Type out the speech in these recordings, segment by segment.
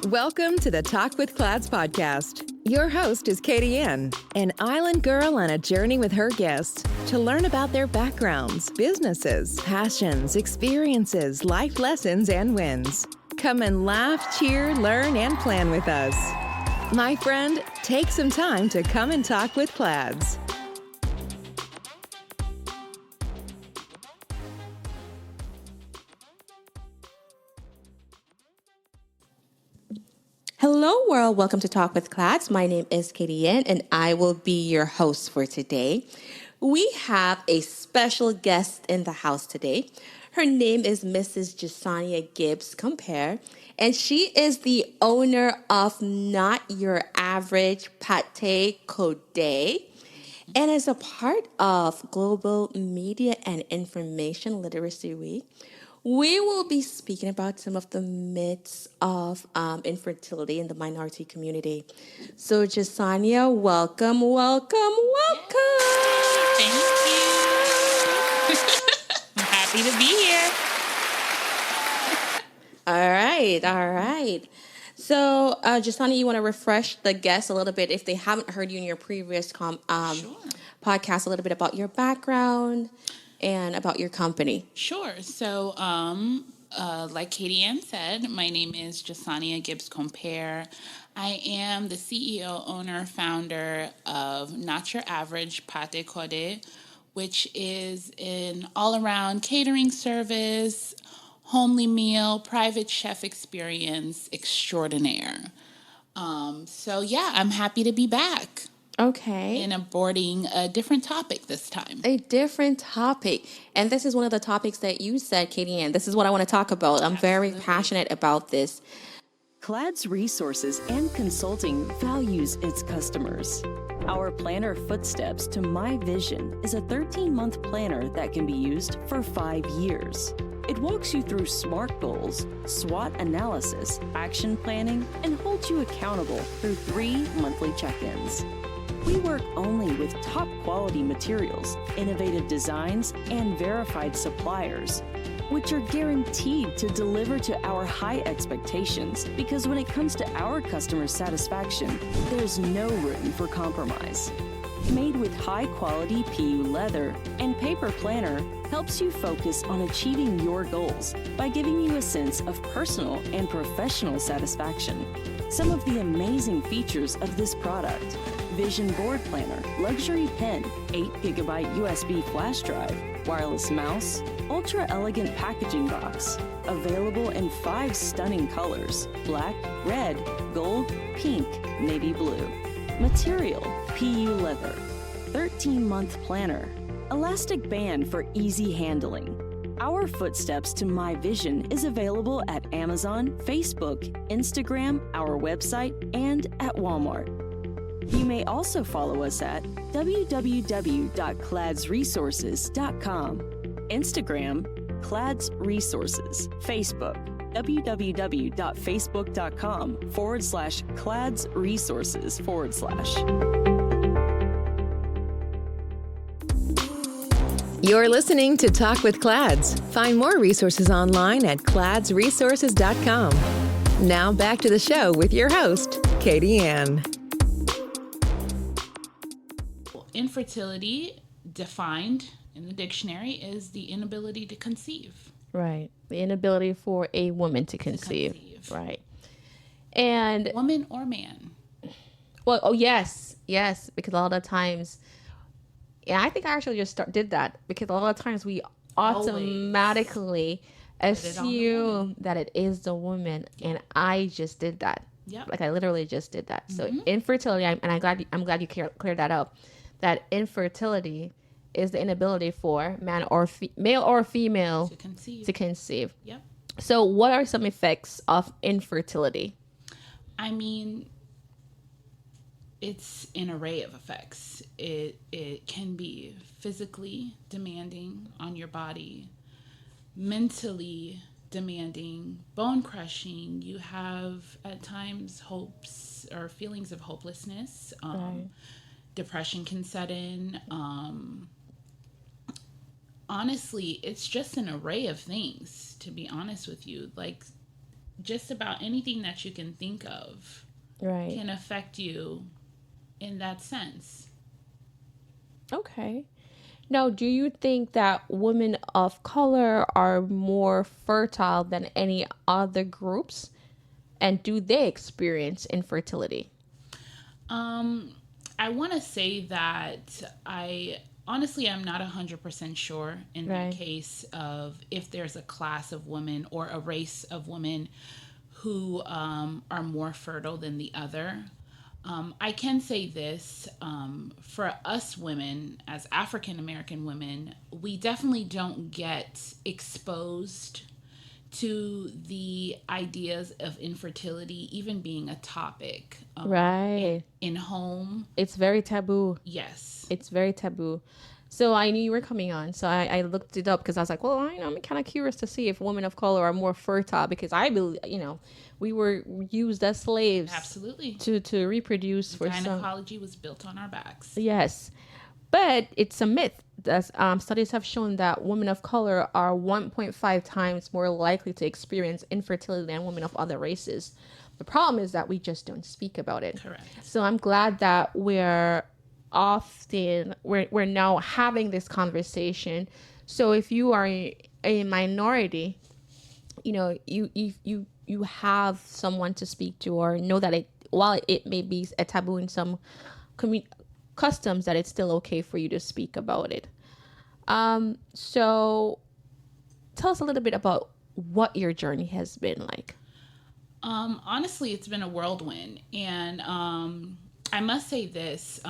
Welcome to the Talk with Clads podcast. Your host is Katie Ann, an island girl on a journey with her guests to learn about their backgrounds, businesses, passions, experiences, life lessons, and wins. Come and laugh, cheer, learn, and plan with us. My friend, take some time to come and talk with Clads. Hello world, welcome to Talk with Clads. My name is Katie Ann and I will be your host for today. We have a special guest in the house today. Her name is Mrs. Jessania Compare, and she is the owner of Not Your Average PateKode, and is a part of Global Media and Information Literacy Week. We will be speaking about some of the myths of infertility in the minority community. So, Jessania, welcome. Thank you. I'm happy to be here. All right. So, Jessania, you want to refresh the guests a little bit if they haven't heard you in your previous podcast, a little bit about your background and about your company. Sure. So, like Katie Ann said, my name is Jessania Compare. I am the CEO, owner, founder of Not Your Average PateKode, which is an all-around catering service, homely meal, private chef experience extraordinaire. I'm happy to be back. Okay. And aborting a different topic this time. A different topic. And this is one of the topics that you said, Katie Ann. This is what I want to talk about. I'm very passionate about this. Clads Resources and Consulting values its customers. Our planner Footsteps to My Vision is a 13-month planner that can be used for 5 years. It walks you through SMART goals, SWOT analysis, action planning, and holds you accountable through 3 monthly check-ins. We work only with top quality materials, innovative designs, and verified suppliers, which are guaranteed to deliver to our high expectations, because when it comes to our customer satisfaction, there's no room for compromise. Made with high quality PU leather and paper planner helps you focus on achieving your goals by giving you a sense of personal and professional satisfaction. Some of the amazing features of this product: Vision Board Planner, Luxury Pen, 8GB USB flash drive, wireless mouse, ultra elegant packaging box, available in 5 stunning colors: black, red, gold, pink, navy blue. Material: PU leather. 13-month planner. Elastic band for easy handling. Our Footsteps to My Vision is available at Amazon, Facebook, Instagram, our website, and at Walmart. You may also follow us at www.cladsresources.com, Instagram, Clads Resources, Facebook, www.facebook.com/cladsresources/. You're listening to Talk with Clads. Find more resources online at cladsresources.com. Now back to the show with your host, Katie Ann. Infertility, defined in the dictionary, is the inability to conceive. Right. The inability for a woman to conceive. Right. And woman or man? Well, yes, because a lot of times, yeah, I think I actually just did that, because a lot of times we automatically assume that it is the woman, and I just did that. Yep. Like I literally just did that. So infertility, I'm glad you cleared that up. That infertility is the inability for male or female to conceive. Yep. So what are some effects of infertility? I mean, it's an array of effects. It can be physically demanding on your body, mentally demanding, bone crushing. You have at times hopes or feelings of hopelessness. Right. Depression can set in. Honestly, it's just an array of things, to be honest with you. Like, just about anything that you can think of Right. can affect you in that sense. Okay. Now, do you think that women of color are more fertile than any other groups? And do they experience infertility? I want to say that I honestly I'm not 100% sure in that Right. case of if there's a class of women or a race of women who are more fertile than the other. I can say this for us women, as African American women, we definitely don't get exposed to the ideas of infertility even being a topic Right. in home. It's very taboo. Yes. It's very taboo. So I knew you were coming on. So I looked it up because I was like, well, I'm kind of curious to see if women of color are more fertile because I believe, we were used as slaves Absolutely. to reproduce for some. Gynecology was built on our backs. Yes. But it's a myth. Studies have shown that women of color are 1.5 times more likely to experience infertility than women of other races. The problem is that we just don't speak about it. Correct. So I'm glad that we're now having this conversation. So if you are a minority, you have someone to speak to, or know that while it may be a taboo in some customs, that it's still okay for you to speak about it. So tell us a little bit about what your journey has been like. Honestly, it's been a whirlwind. And I must say this,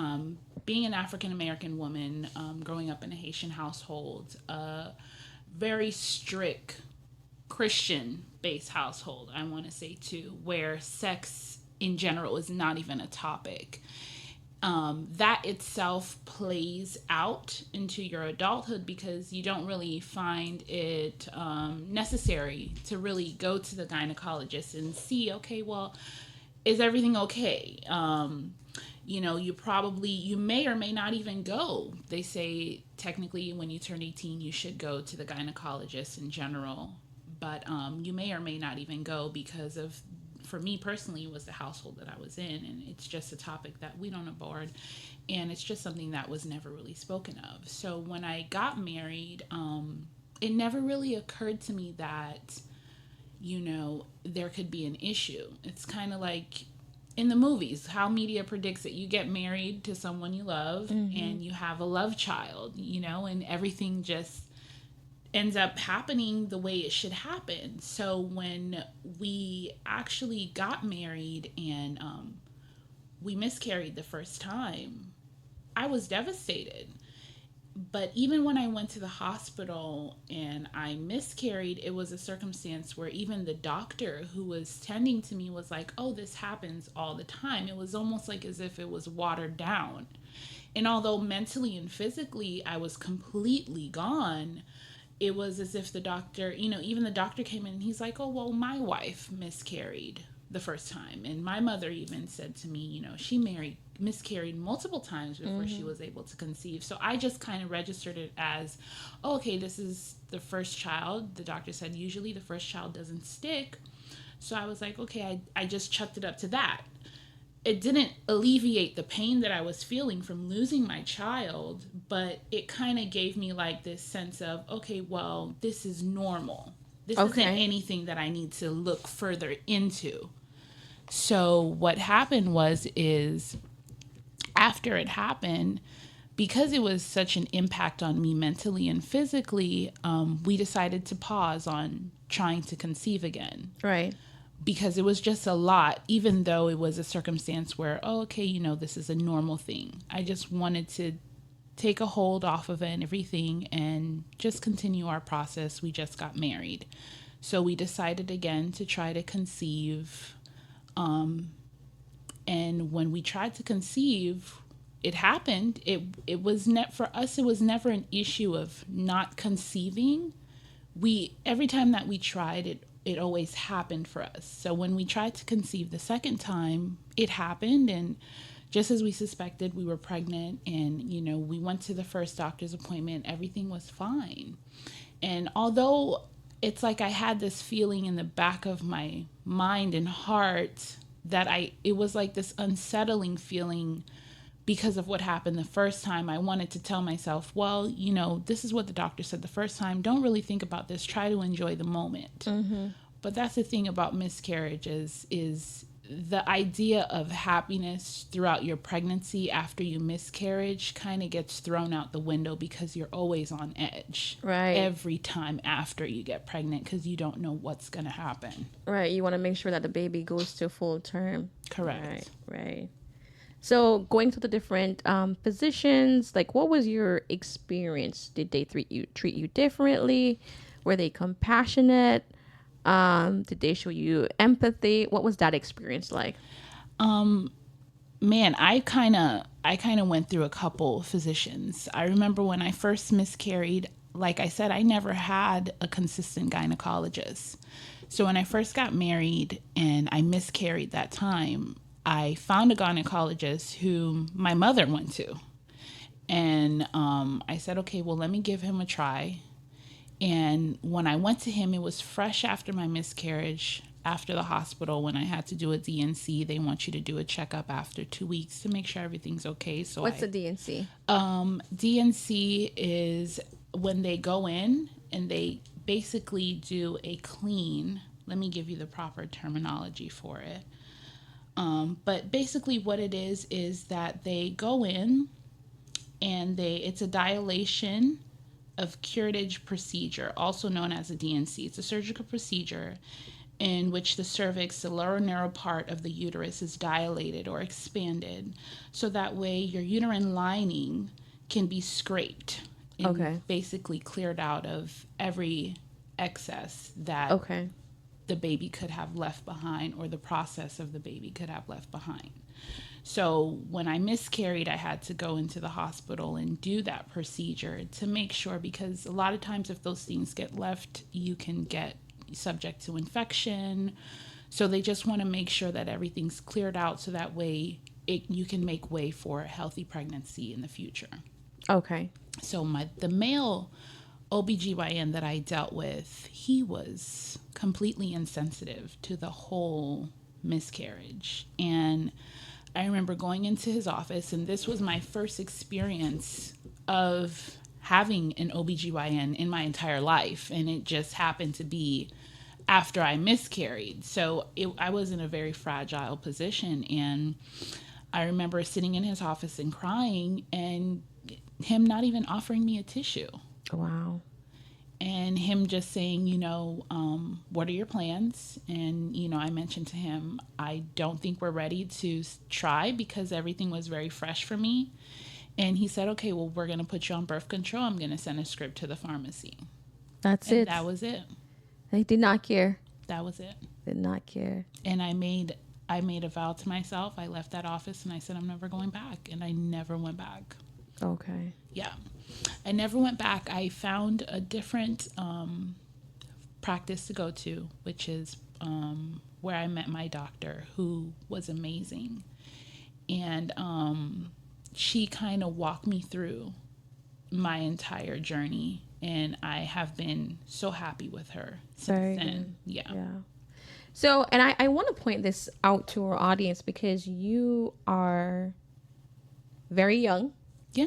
being an African American woman, growing up in a Haitian household, a very strict Christian based household, I want to say too, where sex in general is not even a topic. That itself plays out into your adulthood because you don't really find it necessary to really go to the gynecologist and see, okay, well, is everything okay? You may or may not even go. They say technically when you turn 18, you should go to the gynecologist in general, but you may or may not even go because of, for me personally, it was the household that I was in, and it's just a topic that we don't abhor, and it's just something that was never really spoken of. So when I got married, it never really occurred to me that, there could be an issue. It's kind of like in the movies, how media predicts that you get married to someone you love and you have a love child, and everything just ends up happening the way it should happen. So when we actually got married and we miscarried the first time, I was devastated. But even when I went to the hospital and I miscarried, it was a circumstance where even the doctor who was tending to me was like, oh, this happens all the time. It was almost like as if it was watered down. And although mentally and physically I was completely gone, it was as if the doctor, even the doctor came in and he's like, oh, well, my wife miscarried the first time. And my mother even said to me, she miscarried multiple times before she was able to conceive. So I just kind of registered it as, oh, okay, this is the first child. The doctor said usually the first child doesn't stick. So I was like, okay, I just chucked it up to that. It didn't alleviate the pain that I was feeling from losing my child, but it kind of gave me like this sense of, okay, well, this is normal. This isn't anything that I need to look further into. So what happened is after it happened, because it was such an impact on me mentally and physically, we decided to pause on trying to conceive again. Right. Because it was just a lot, even though it was a circumstance where, oh, okay, this is a normal thing. I just wanted to take a hold off of it and everything and just continue our process. We just got married. So we decided again to try to conceive. And when we tried to conceive, it happened. It was for us, it was never an issue of not conceiving. Every time that we tried, it always happened for us. So when we tried to conceive the second time, it happened. And just as we suspected, we were pregnant. And, we went to the first doctor's appointment. Everything was fine. And although it's like I had this feeling in the back of my mind and heart that it was like this unsettling feeling because of what happened the first time. I wanted to tell myself, well, this is what the doctor said the first time. Don't really think about this. Try to enjoy the moment. But that's the thing about miscarriages is the idea of happiness throughout your pregnancy after you miscarriage kind of gets thrown out the window because you're always on edge. Right. Every time after you get pregnant because you don't know what's going to happen. Right. You want to make sure that the baby goes to full term. Correct. Right. So going to the different physicians, like what was your experience? Did they treat you differently? Were they compassionate? Did they show you empathy? What was that experience like? Man, I kind of went through a couple physicians. I remember when I first miscarried, like I said, I never had a consistent gynecologist. So when I first got married and I miscarried that time, I found a gynecologist who my mother went to. And I said, okay, well, let me give him a try. And when I went to him, it was fresh after my miscarriage, after the hospital, when I had to do a DNC. They want you to do a checkup after 2 weeks to make sure everything's okay. So what's the DNC? DNC is when they go in and they basically do a clean. Let me give you the proper terminology for it. But basically what it is that they go in and it's a dilation of curettage procedure, also known as a DNC. It's a surgical procedure in which the cervix, the lower narrow part of the uterus, is dilated or expanded, so that way your uterine lining can be scraped and basically cleared out of every excess that the baby could have left behind, or the process of the baby could have left behind. So when I miscarried, I had to go into the hospital and do that procedure to make sure, because a lot of times if those things get left, you can get subject to infection. So they just want to make sure that everything's cleared out so that way you can make way for a healthy pregnancy in the future. Okay. So the male OBGYN that I dealt with, he was completely insensitive to the whole miscarriage. And I remember going into his office, and this was my first experience of having an OBGYN in my entire life. And it just happened to be after I miscarried. So I was in a very fragile position. And I remember sitting in his office and crying, and him not even offering me a tissue. Wow. And him just saying, what are your plans? And, I mentioned to him, I don't think we're ready to try because everything was very fresh for me. And he said, okay, well, we're going to put you on birth control. I'm going to send a script to the pharmacy. That's it. That was it. They did not care. That was it. Did not care. And I made a vow to myself. I left that office and I said, I'm never going back. And I never went back. Okay. Yeah. I never went back. I found a different practice to go to, which is where I met my doctor, who was amazing. And she kind of walked me through my entire journey. And I have been so happy with her since then. Yeah. So, and I want to point this out to our audience because you are very young. Yeah.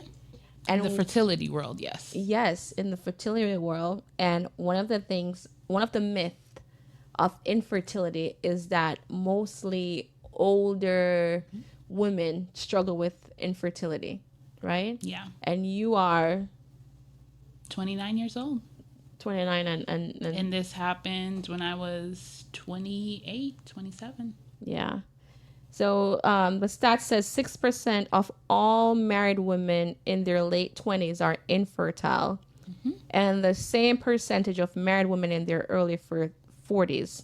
And in the fertility world, yes. Yes, in the fertility world. And one of the myths of infertility is that mostly older women struggle with infertility, right? Yeah. And you are 29 years old. 29 and this happened when I was 28, 27. Yeah. So the stat says 6% of all married women in their late 20s are infertile. Mm-hmm. And the same percentage of married women in their early 40s.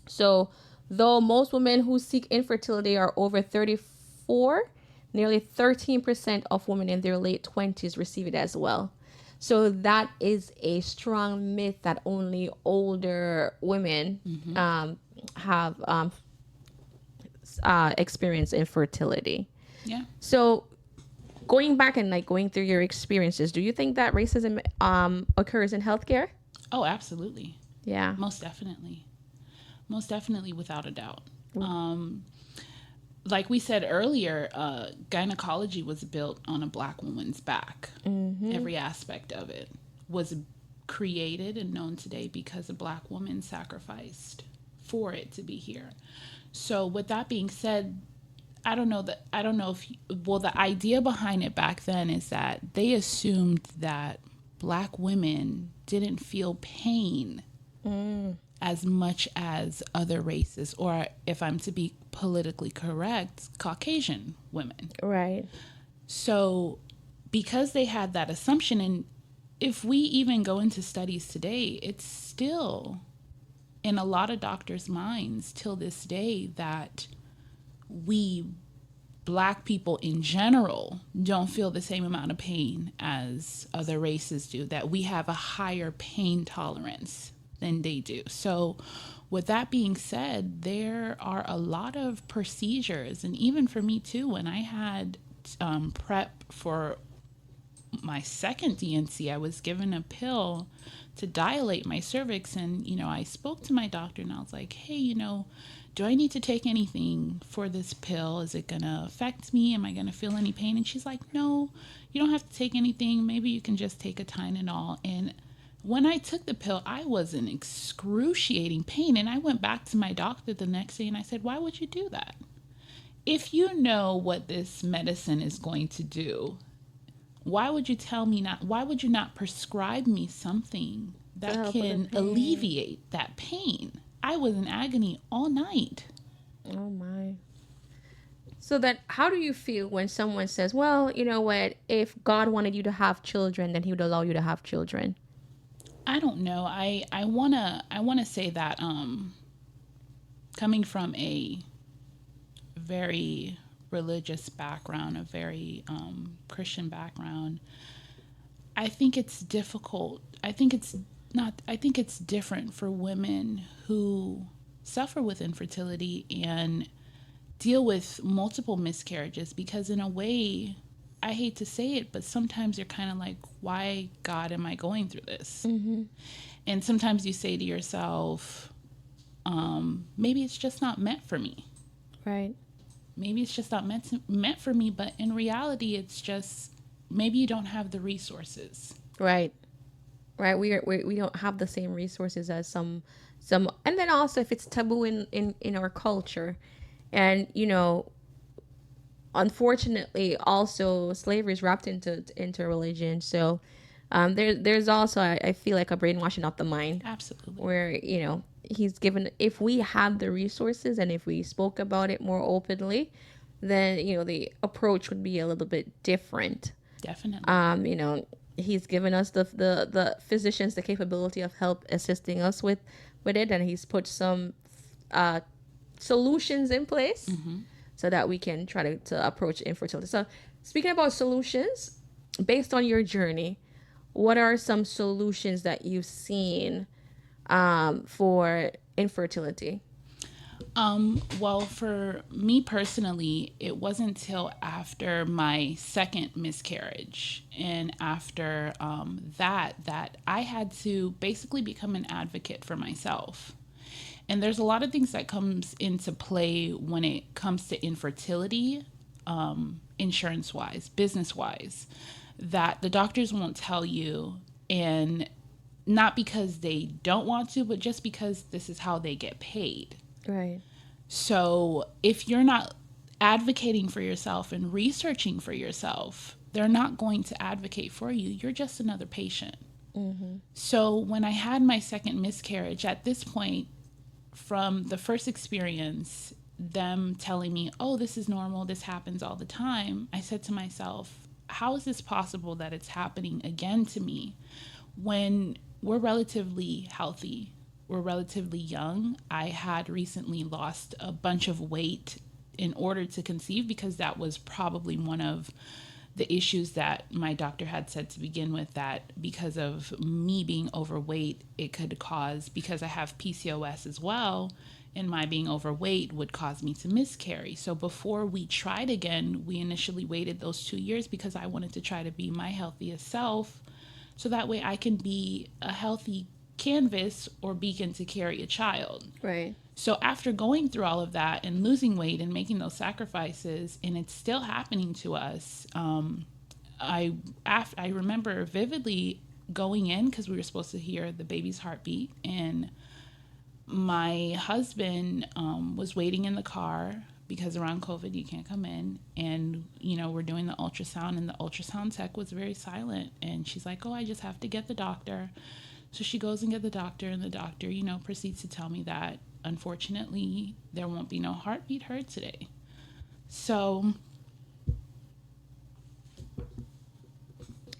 So though most women who seek infertility are over 34, nearly 13% of women in their late 20s receive it as well. So that is a strong myth that only older women have experienced infertility. Yeah. So going back and going through your experiences, do you think that racism occurs in healthcare? Oh, absolutely. Yeah. Most definitely. Most definitely, without a doubt. Like we said earlier, gynecology was built on a Black woman's back. Every aspect of it was created and known today because a Black woman sacrificed for it to be here. So with that being said, I don't know if the idea behind it back then is that they assumed that Black women didn't feel pain as much as other races, or if I'm to be politically correct, Caucasian women. Right. So because they had that assumption, and if we even go into studies today, it's still in a lot of doctors' minds till this day that we Black people in general don't feel the same amount of pain as other races do, that we have a higher pain tolerance than they do. So with that being said, there are a lot of procedures, and even for me too, when I had prep for my second DNC, I was given a pill to dilate my cervix. And, I spoke to my doctor and I was like, hey, do I need to take anything for this pill? Is it going to affect me? Am I going to feel any pain? And she's like, no, you don't have to take anything. Maybe you can just take a Tylenol. And when I took the pill, I was in excruciating pain. And I went back to my doctor the next day and I said, why would you do that? If you know what this medicine is going to do, why would you not prescribe me something that can alleviate that pain? I was in agony all night. Oh my. So how do you feel when someone says, well, you know what, if God wanted you to have children, then he would allow you to have children? I don't know. I wanna say that coming from a very religious background, a very Christian background, I think it's difficult. I think it's different for women who suffer with infertility and deal with multiple miscarriages, because in a way, I hate to say it, but sometimes you're kind of like, why, God, am I going through this? And sometimes you say to yourself, maybe it's just not meant for me. Right. Maybe it's just not meant for me, but in reality, it's just maybe you don't have the resources. Right. We don't have the same resources as some, and then also if it's taboo in our culture, and unfortunately also slavery is wrapped into religion. So there's also I feel like a brainwashing of the mind. Absolutely. Where he's given, if we had the resources and if we spoke about it more openly, then the approach would be a little bit different. Definitely. He's given us the physicians the capability of help assisting us with it, and he's put some solutions in place so that we can try to approach infertility. So speaking about solutions, based on your journey, what are some solutions that you've seen for infertility? Well, for me personally, it wasn't until after my second miscarriage and after that I had to basically become an advocate for myself. And there's a lot of things that comes into play when it comes to infertility, insurance-wise, business-wise, that the doctors won't tell you, and not because they don't want to, but just because this is how they get paid. Right. So if you're not advocating for yourself and researching for yourself, they're not going to advocate for you. You're just another patient. So when I had my second miscarriage, at this point, from the first experience, them telling me, oh, this is normal, this happens all the time, I said to myself, how is this possible that it's happening again to me when we're relatively healthy? We're relatively young. I had recently lost a bunch of weight in order to conceive, because that was probably one of the issues that my doctor had said to begin with, that because of me being overweight, it could cause, because I have PCOS as well, and my being overweight would cause me to miscarry. So before we tried again, we initially waited those 2 years because I wanted to try to be my healthiest self, so that way I can be a healthy canvas or beacon to carry a child. Right. So after going through all of that and losing weight and making those sacrifices, and it's still happening to us, I remember vividly going in because we were supposed to hear the baby's heartbeat, and my husband was waiting in the car because around COVID you can't come in, and we're doing the ultrasound, and the ultrasound tech was very silent, and she's like, "Oh, I just have to get the doctor." So she goes and get the doctor, and the doctor proceeds to tell me that unfortunately there won't be no heartbeat heard today. So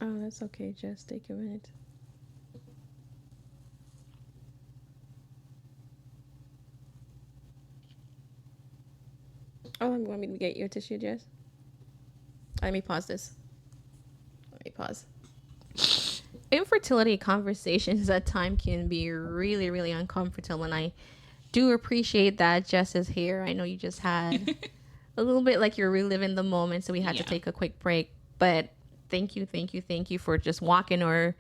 Oh, that's okay. Just take a minute. Oh, you want me to get your tissue, Jess? Let me pause this. Let me pause. Infertility conversations at times can be really, really uncomfortable, and I do appreciate that Jess is here. I know you just had a little bit like you're reliving the moment, so we had to take a quick break. But thank you for just walking our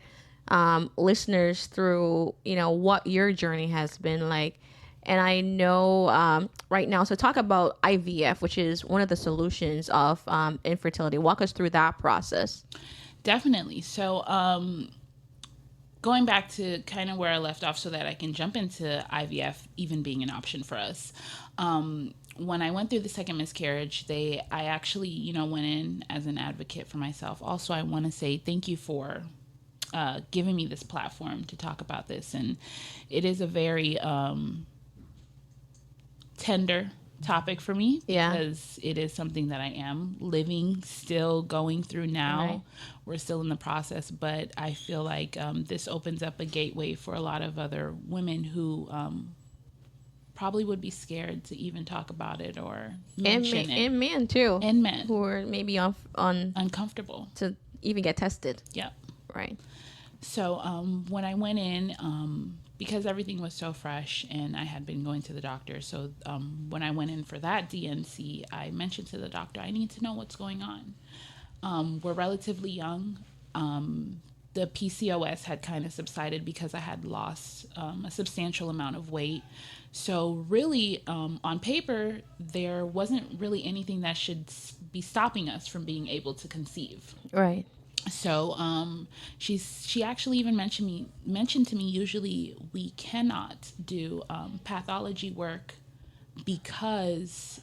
listeners through, what your journey has been like. And I know right now, so talk about IVF, which is one of the solutions of infertility. Walk us through that process. Definitely. So going back to kind of where I left off so that I can jump into IVF even being an option for us. When I went through the second miscarriage, I actually, went in as an advocate for myself. Also, I want to say thank you for giving me this platform to talk about this. And it is a very tender topic for me because it is something that I am living, still going through now. Right. We're still in the process, but I feel like this opens up a gateway for a lot of other women who probably would be scared to even talk about it or mention it. And men too. And men. Who are maybe uncomfortable to even get tested. Yep. Right. So when I went in, because everything was so fresh and I had been going to the doctor, so when I went in for that DNC, I mentioned to the doctor, I need to know what's going on. We're relatively young. The PCOS had kind of subsided because I had lost a substantial amount of weight. So really, on paper, there wasn't really anything that should be stopping us from being able to conceive. Right. So she actually even mentioned to me, usually we cannot do pathology work because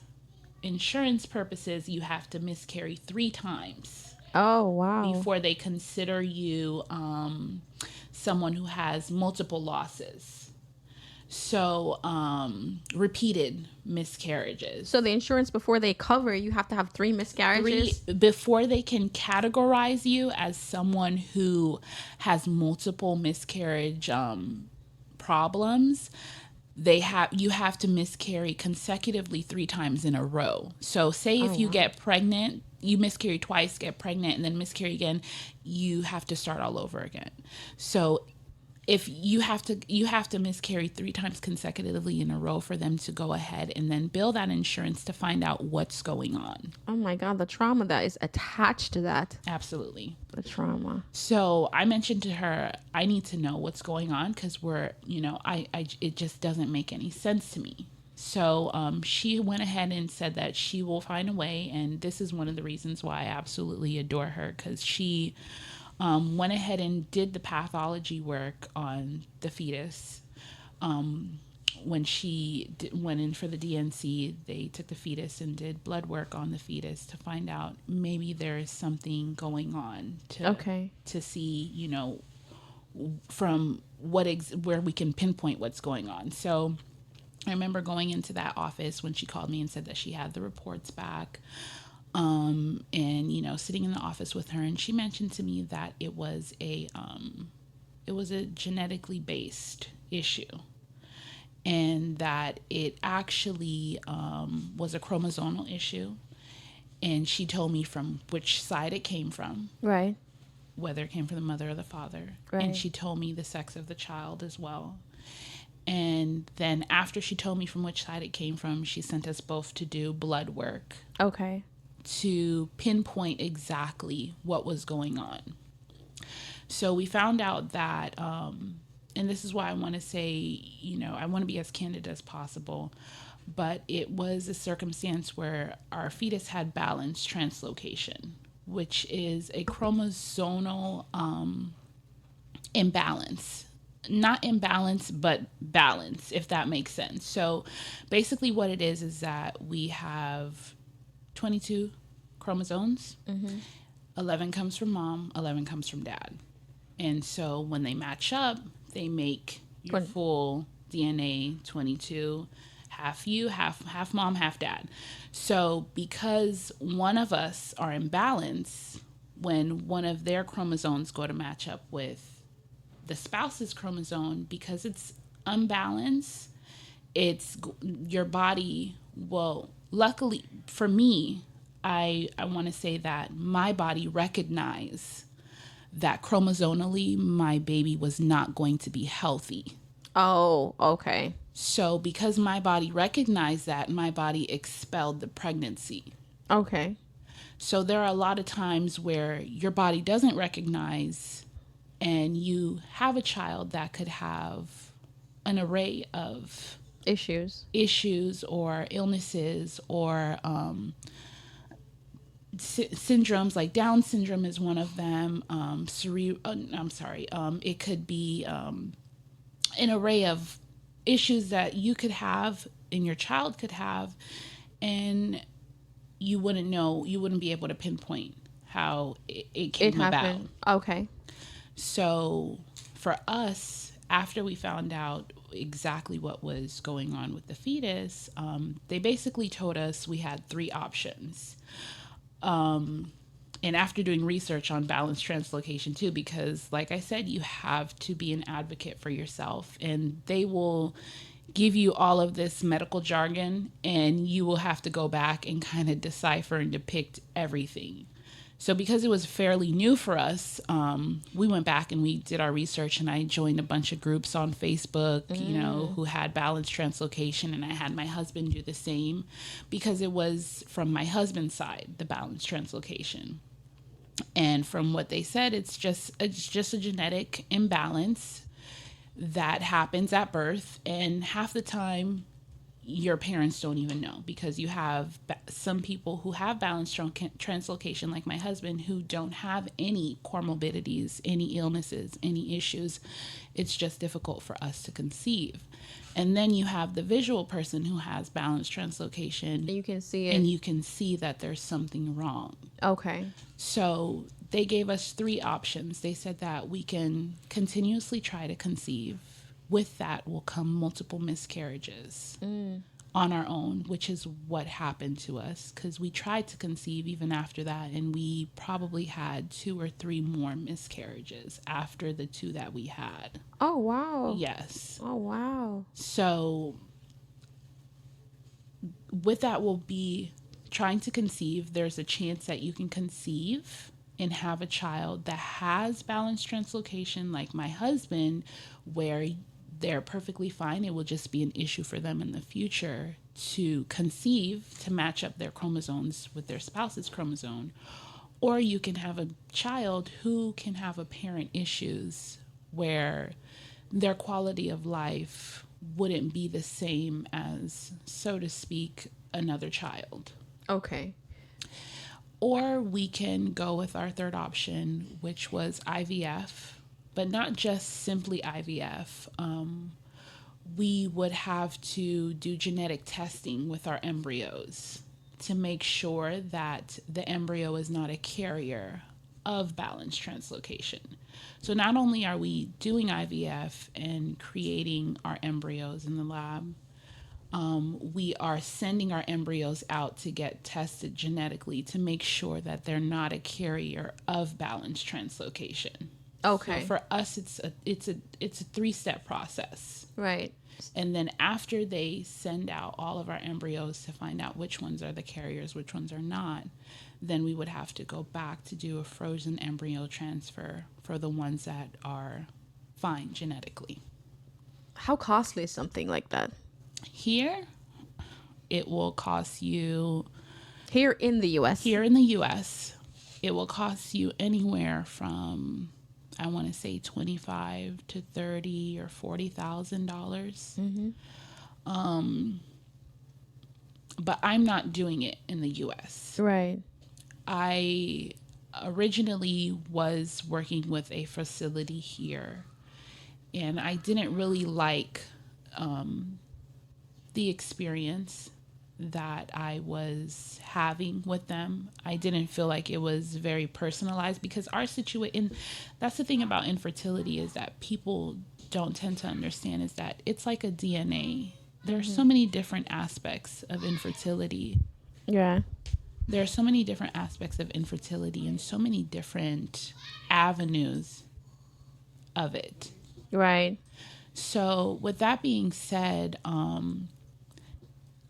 insurance purposes, you have to miscarry 3 times. Oh, wow. Before they consider you someone who has multiple losses. So repeated miscarriages. So the insurance, before they cover, you have to have 3 miscarriages? 3, before they can categorize you as someone who has multiple miscarriage problems, you have to miscarry consecutively 3 times in a row. So say if you get pregnant, you miscarry twice, get pregnant, and then miscarry again, you have to start all over again. So if you have to miscarry 3 times consecutively in a row for them to go ahead and then bill that insurance to find out what's going on. Oh my God, the trauma that is attached to that. Absolutely. The trauma. So I mentioned to her, I need to know what's going on because it just doesn't make any sense to me. So she went ahead and said that she will find a way, and this is one of the reasons why I absolutely adore her, because she went ahead and did the pathology work on the fetus. When she went in for the DNC, they took the fetus and did blood work on the fetus to find out maybe there is something going on to see, from where we can pinpoint what's going on. So I remember going into that office when she called me and said that she had the reports back. And sitting in the office with her, and she mentioned to me that it was a genetically based issue, and that it actually was a chromosomal issue. And she told me from which side it came from, right? Whether it came from the mother or the father, right. And she told me the sex of the child as well. And then after she told me from which side it came from, she sent us both to do blood work. Okay. To pinpoint exactly what was going on. So we found out that and this is why I want to say, I want to be as candid as possible, but it was a circumstance where our fetus had balanced translocation, which is a chromosomal imbalance. Not imbalance, but balance, if that makes sense. So basically what it is that we have 22 chromosomes. 11 comes from mom, 11 comes from dad. And so when they match up, they make your full DNA 22, half you, half mom, half dad. So because one of us are in balance, when one of their chromosomes go to match up with the spouse's chromosome, because it's unbalanced, it's your body will, luckily for me, I want to say that my body recognized that chromosomally my baby was not going to be healthy. Oh, okay. So because my body recognized that, my body expelled the pregnancy. Okay. So there are a lot of times where your body doesn't recognize, and you have a child that could have an array of issues or illnesses or syndromes, like Down syndrome is one of them. It could be an array of issues that you could have and your child could have, and you wouldn't be able to pinpoint how it came about. Okay. So for us, after we found out exactly what was going on with the fetus, they basically told us we had 3 options. And after doing research on balanced translocation too, because like I said, you have to be an advocate for yourself, and they will give you all of this medical jargon, and you will have to go back and kind of decipher and depict everything. So because it was fairly new for us, we went back and we did our research, and I joined a bunch of groups on Facebook, who had balanced translocation, and I had my husband do the same because it was from my husband's side, the balanced translocation. And from what they said, it's just a genetic imbalance that happens at birth, and half the time your parents don't even know, because you have some people who have balanced translocation, like my husband, who don't have any comorbidities, any illnesses, any issues. It's just difficult for us to conceive. And then you have the visual person who has balanced translocation. And you can see it. And you can see that there's something wrong. Okay. So they gave us 3 options. They said that we can continuously try to conceive. With that will come multiple miscarriages on our own, which is what happened to us, because we tried to conceive even after that, and we probably had 2 or 3 more miscarriages after the 2 that we had. Oh, wow. Yes. Oh, wow. So with that will be trying to conceive. There's a chance that you can conceive and have a child that has balanced translocation, like my husband, where they're perfectly fine. It will just be an issue for them in the future to conceive, to match up their chromosomes with their spouse's chromosome. Or you can have a child who can have apparent issues where their quality of life wouldn't be the same as, so to speak, another child. Okay. Or we can go with our third option, which was IVF. But not just simply IVF. We would have to do genetic testing with our embryos to make sure that the embryo is not a carrier of balanced translocation. So not only are we doing IVF and creating our embryos in the lab, we are sending our embryos out to get tested genetically to make sure that they're not a carrier of balanced translocation. Okay. So for us, it's a 3-step process. Right. And then after they send out all of our embryos to find out which ones are the carriers, which ones are not, then we would have to go back to do a frozen embryo transfer for the ones that are fine genetically. How costly is something like that? Here, it will cost you... Here in the U.S.? Here in the U.S., it will cost you anywhere from... I want to say $25 to $30 or $40,000. But I'm not doing it in the U.S. Right. I originally was working with a facility here, and I didn't really like the experience that I was having with them. I didn't feel like it was very personalized, because our situation, that's the thing about infertility, is that people don't tend to understand, is that it's like a DNA. There are so many different aspects of infertility. Yeah. There are so many different aspects of infertility and so many different avenues of it. Right. So with that being said,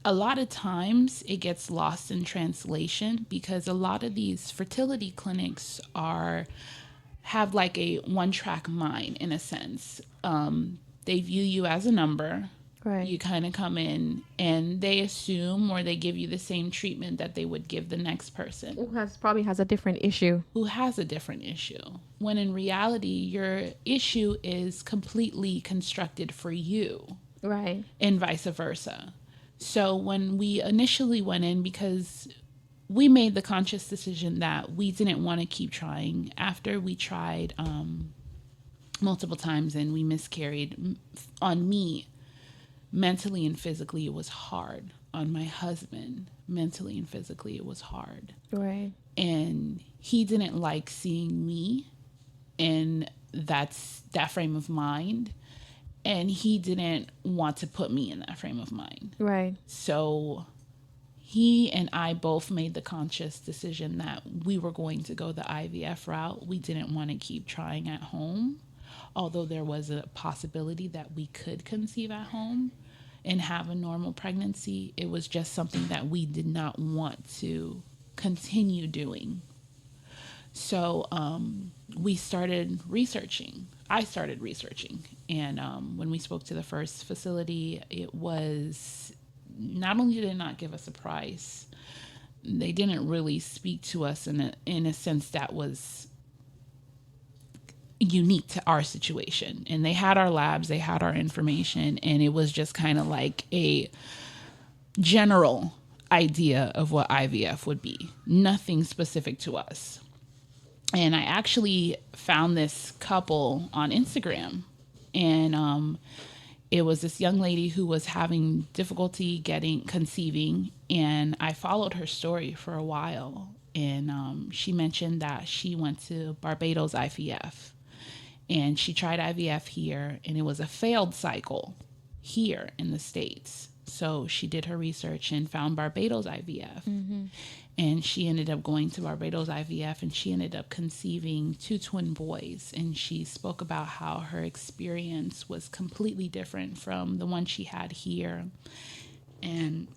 a lot of times it gets lost in translation, because a lot of these fertility clinics have like a one-track mind, in a sense. They view you as a number. Right. You kind of come in and they assume, or they give you the same treatment that they would give the next person. Who probably has a different issue. Who has a different issue. When in reality, your issue is completely constructed for you. Right. And vice versa. So when we initially went in, because we made the conscious decision that we didn't want to keep trying after we tried multiple times and we miscarried. On me, mentally and physically, it was hard. On my husband, mentally and physically, it was hard. Right. And he didn't like seeing me in that frame of mind. And he didn't want to put me in that frame of mind. Right. So he and I both made the conscious decision that we were going to go the IVF route. We didn't want to keep trying at home, although there was a possibility that we could conceive at home and have a normal pregnancy. It was just something that we did not want to continue doing. So we started researching. I started researching. And when we spoke to the first facility, it was, not only did they not give us a price, they didn't really speak to us in a sense that was unique to our situation. And they had our labs, they had our information, and it was just kind of like a general idea of what IVF would be, nothing specific to us. And I actually found this couple on Instagram, and it was this young lady who was having difficulty conceiving, and I followed her story for a while. And she mentioned that she went to Barbados IVF, and she tried IVF here, and it was a failed cycle here in the States. So she did her research and found Barbados IVF. Mm-hmm. And she ended up going to Barbados IVF, and she ended up conceiving 2 twin boys. And she spoke about how her experience was completely different from the one she had here, and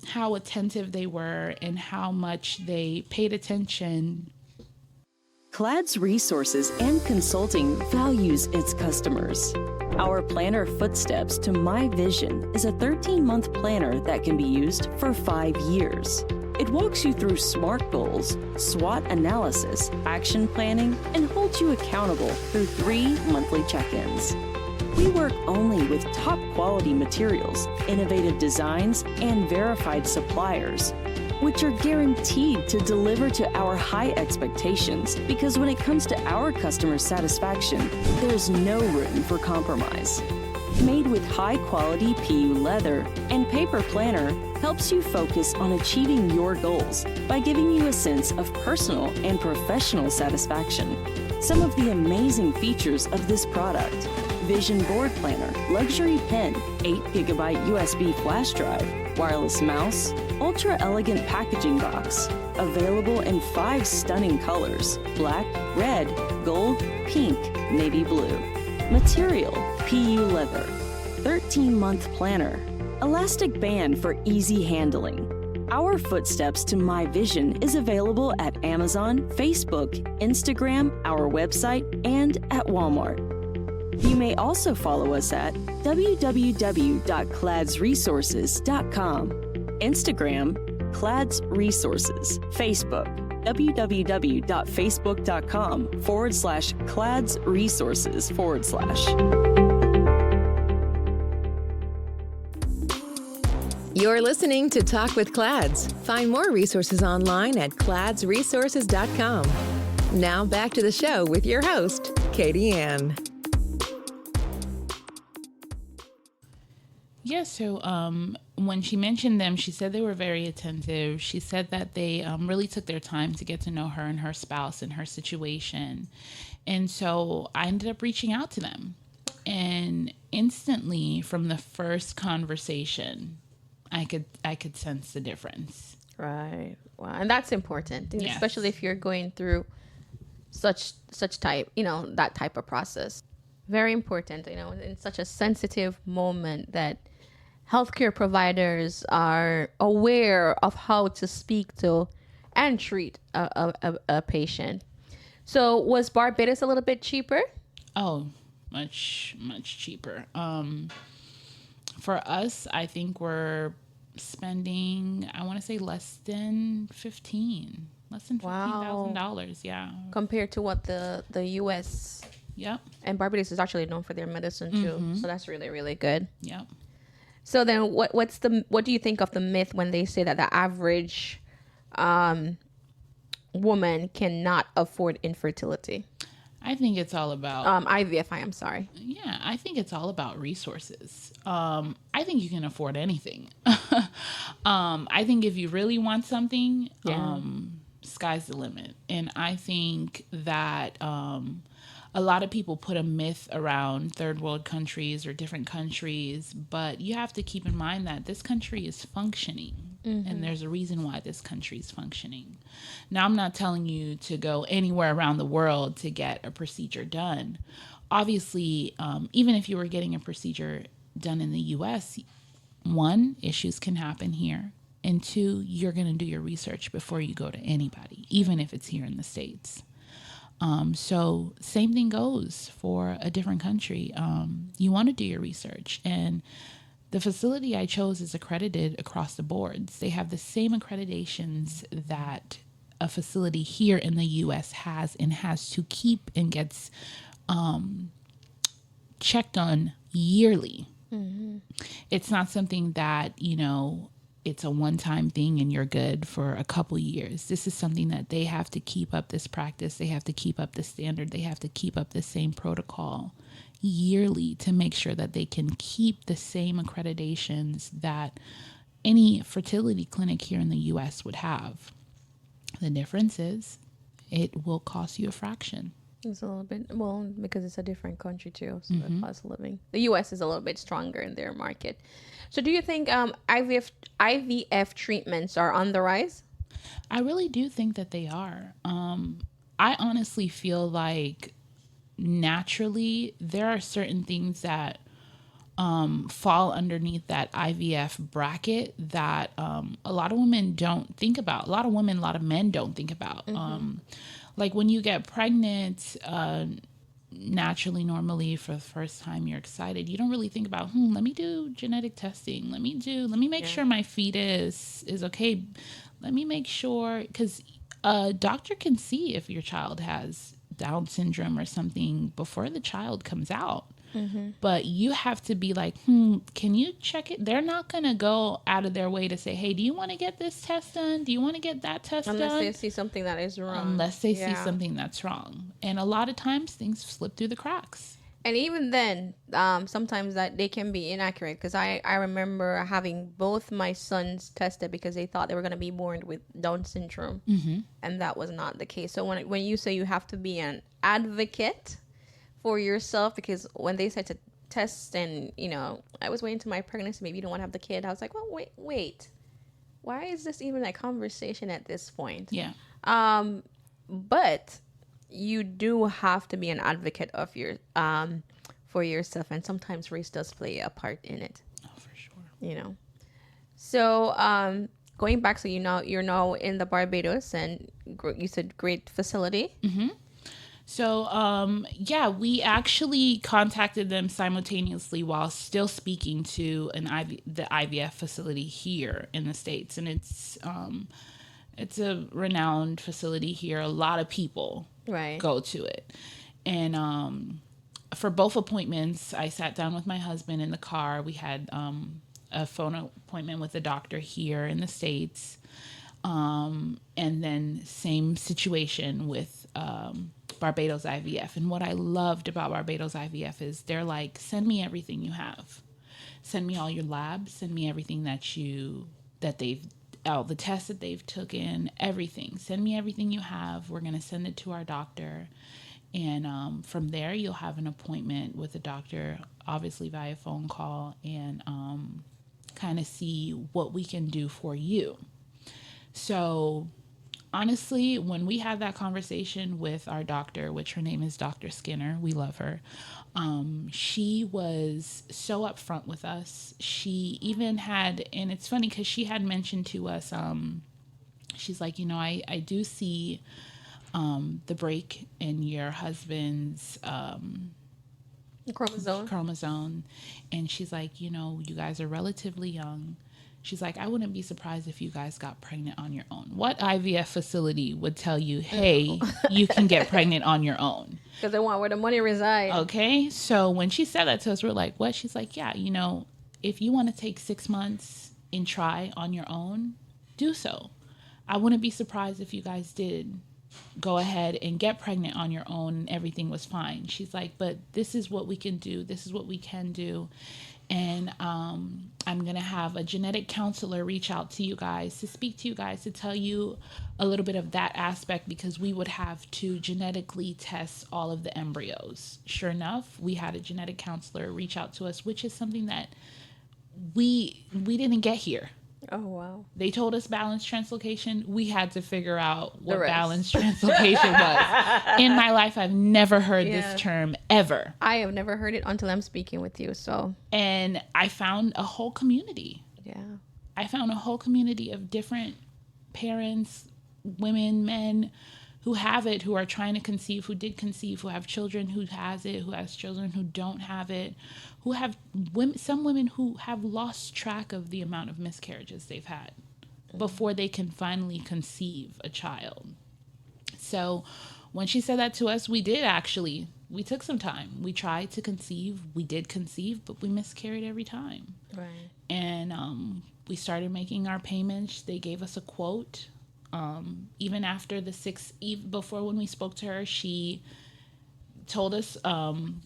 how attentive they were and how much they paid attention. CLAD's resources and consulting values its customers. Our planner Footsteps to My Vision is a 13-month planner that can be used for 5 years. It walks you through SMART goals, SWOT analysis, action planning, and holds you accountable through 3 monthly check-ins. We work only with top quality materials, innovative designs, and verified suppliers, which are guaranteed to deliver to our high expectations, because when it comes to our customer satisfaction, there's no room for compromise. Made with high-quality PU leather and paper planner helps you focus on achieving your goals by giving you a sense of personal and professional satisfaction. Some of the amazing features of this product: Vision Board Planner, luxury pen, 8GB USB flash drive, wireless mouse, ultra-elegant packaging box, available in 5 stunning colors: black, red, gold, pink, navy blue. Material: PU leather. 13-month planner. Elastic band for easy handling. Our Footsteps to My Vision is available at Amazon, Facebook, Instagram, our website, and at Walmart. You may also follow us at www.cladsresources.com, Instagram, Clads Resources, Facebook, www.facebook.com/cladsresources/. You're listening to Talk with Clads. Find more resources online at cladsresources.com. Now back to the show with your host, Katie Ann. Yeah, so when she mentioned them, she said they were very attentive. She said that they really took their time to get to know her and her spouse and her situation. And so I ended up reaching out to them. And instantly, from the first conversation, I could sense the difference. Right. Wow. And that's important, Yes. especially if you're going through such type, that type of process. Very important, in such a sensitive moment that healthcare providers are aware of how to speak to and treat a patient. So was Barbados a little bit cheaper? Oh, much, much cheaper. For us, I think we're spending, I want to say less than $15,000. Yeah. Compared to what the U.S. Yep. And Barbados is actually known for their medicine too. So that's really, really good. Yep. So then what do you think of the myth when they say that the average woman cannot afford infertility? I think it's all about IVF, I'm sorry. Yeah, I think it's all about resources. I think you can afford anything. I think if you really want something, sky's the limit. And I think that a lot of people put a myth around third world countries or different countries, but you have to keep in mind that this country is functioning. And there's a reason why this country is functioning. Now, I'm not telling you to go anywhere around the world to get a procedure done. Obviously, even if you were getting a procedure done in the U.S., one, issues can happen here. And two, you're going to do your research before you go to anybody, even if it's here in the States. So same thing goes for a different country. You want to do your research. And the facility I chose is accredited across the boards. They have the same accreditations that a facility here in the U.S. has and has to keep and gets checked on yearly. It's not something that, it's a one-time thing and you're good for a couple years. This is something that they have to keep up this practice. They have to keep up the standard. They have to keep up the same protocol yearly to make sure that they can keep the same accreditations that any fertility clinic here in the U.S. would have. The difference is it will cost you a fraction. It's a little bit, because it's a different country too, so the cost of living. The U.S. is a little bit stronger in their market. So do you think IVF treatments are on the rise? I really do think that they are. I honestly feel like naturally there are certain things that fall underneath that IVF bracket that a lot of women don't think about. A lot of women, a lot of men don't think about. Like when you get pregnant, naturally, normally for the first time you're excited. You don't really think about, let me do genetic testing. Let me make sure my fetus is okay. Let me make sure, because a doctor can see if your child has Down syndrome or something before the child comes out. But you have to be like, can you check it? They're not going to go out of their way to say, hey, do you want to get this test done? Do you want to get that test done? Unless they see something that is wrong. Unless they see something that's wrong. And a lot of times things slip through the cracks. And even then, sometimes that they can be inaccurate, because I remember having both my sons tested because they thought they were going to be born with Down syndrome. And that was not the case. So when you say you have to be an advocate for yourself, because when they said to test and, I was waiting to my pregnancy, maybe you don't want to have the kid. I was like, well, wait. Why is this even a conversation at this point? Yeah. But you do have to be an advocate of your for yourself, and sometimes race does play a part in it. Oh, for sure. So going back, so you're now in the Barbados, and you said great facility. So, we actually contacted them simultaneously while still speaking to the IVF facility here in the States. And it's It's a renowned facility here. A lot of people go to it. And for both appointments, I sat down with my husband in the car. We had a phone appointment with a doctor here in the States. And then same situation with Barbados IVF. And what I loved about Barbados IVF is they're like, send me everything you have. Send me all your labs. Send me everything all the tests that they've taken, everything. Send me everything you have. We're going to send it to our doctor. And from there, you'll have an appointment with the doctor, obviously via phone call, and kind of see what we can do for you. So honestly, when we had that conversation with our doctor, which her name is Dr. Skinner, we love her, she was so upfront with us. She even had, and it's funny because she had mentioned to us, she's like, I do see the break in your husband's chromosome. And she's like, you guys are relatively young. She's like, I wouldn't be surprised if you guys got pregnant on your own. What IVF facility would tell you, hey, you can get pregnant on your own? Because they want where the money resides. Okay. So when she said that to us, we're like, what? She's like, yeah, if you want to take 6 months and try on your own, do so. I wouldn't be surprised if you guys did go ahead and get pregnant on your own and everything was fine. She's like, but this is what we can do. This is what we can do. And I'm going to have a genetic counselor reach out to you guys, to speak to you guys, to tell you a little bit of that aspect, because we would have to genetically test all of the embryos. Sure enough, we had a genetic counselor reach out to us, which is something that we didn't get here. Oh, wow. They told us balanced translocation. We had to figure out what balanced translocation was. In my life, I've never heard this term ever. I have never heard it until I'm speaking with you. And I found a whole community. Yeah. I found a whole community of different parents, women, men who have it, who are trying to conceive, who did conceive, who have children who has it, who has children who don't have it, who have some women who have lost track of the amount of miscarriages they've had before they can finally conceive a child. So when she said that to us, we took some time. We tried to conceive. We did conceive, but we miscarried every time. Right. And we started making our payments. They gave us a quote. Even after before when we spoke to her, she told us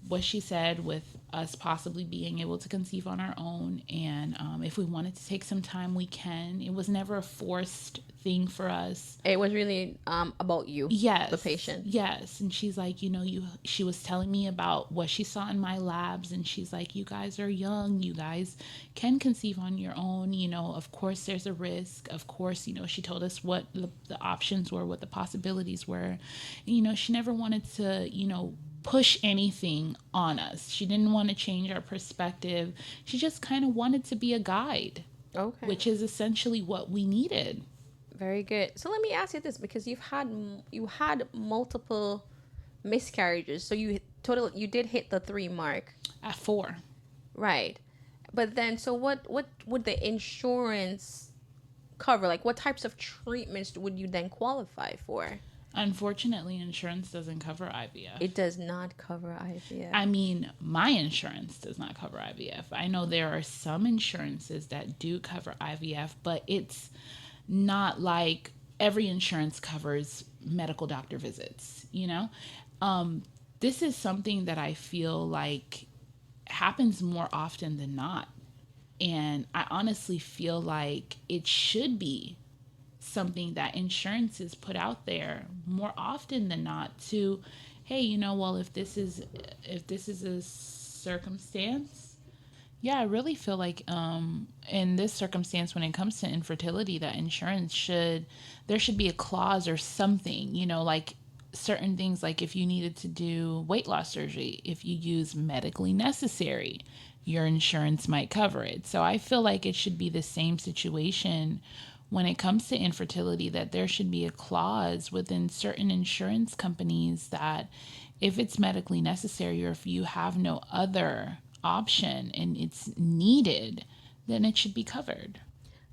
what she said with us possibly being able to conceive on our own. And if we wanted to take some time, we can. It was never a forced thing for us. It was really about you, the patient. Yes. And she's like, she was telling me about what she saw in my labs. And she's like, you guys are young. You guys can conceive on your own. Of course, there's a risk. Of course, she told us what the options were, what the possibilities were. And, she never wanted to, push anything on us. She didn't want to change our perspective. She just kind of wanted to be a guide, which is essentially what we needed. Very good. So let me ask you this, because you had multiple miscarriages. So you did hit the 3 mark. At 4. Right. But then, so what would the insurance cover? Like, what types of treatments would you then qualify for? Unfortunately, insurance doesn't cover IVF. It does not cover IVF. I mean, my insurance does not cover IVF. I know there are some insurances that do cover IVF, but it's not like every insurance covers medical doctor visits, This is something that I feel like happens more often than not. And I honestly feel like it should be something that insurance is put out there more often than not to, hey, if this is a circumstance, I really feel like in this circumstance, when it comes to infertility, that insurance there should be a clause or something, like certain things, like if you needed to do weight loss surgery, if you use medically necessary, your insurance might cover it. So I feel like it should be the same situation when it comes to infertility, that there should be a clause within certain insurance companies that if it's medically necessary or if you have no other option and it's needed, then it should be covered.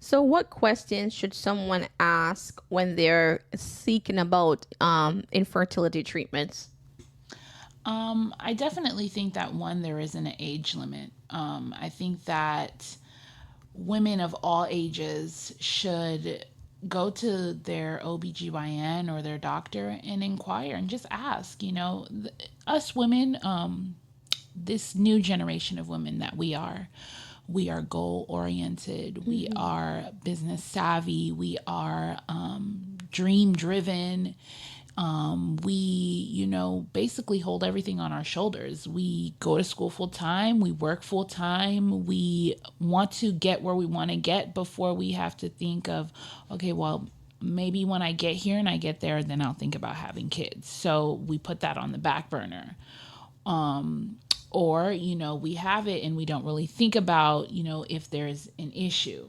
So, what questions should someone ask when they're seeking about infertility treatments? I definitely think that one, there isn't an age limit. I think that women of all ages should go to their OBGYN or their doctor and inquire and just ask, us women, this new generation of women that we are goal oriented, we are business savvy, we are dream driven. We, basically hold everything on our shoulders. We go to school full time, we work full time, we want to get where we want to get before we have to think of, okay, well, maybe when I get here and I get there, then I'll think about having kids. So we put that on the back burner. Or, we have it and we don't really think about, if there's an issue.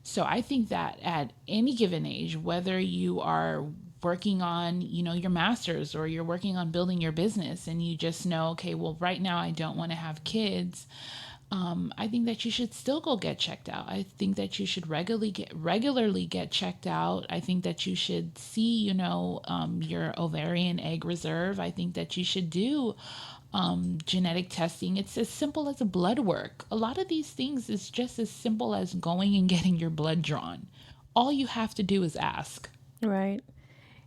So I think that at any given age, whether you are working on, your master's or you're working on building your business and you just know, okay, well, right now I don't want to have kids. I think that you should still go get checked out. I think that you should regularly get checked out. I think that you should see, your ovarian egg reserve. I think that you should do genetic testing. It's as simple as a blood work. A lot of these things is just as simple as going and getting your blood drawn. All you have to do is ask. Right.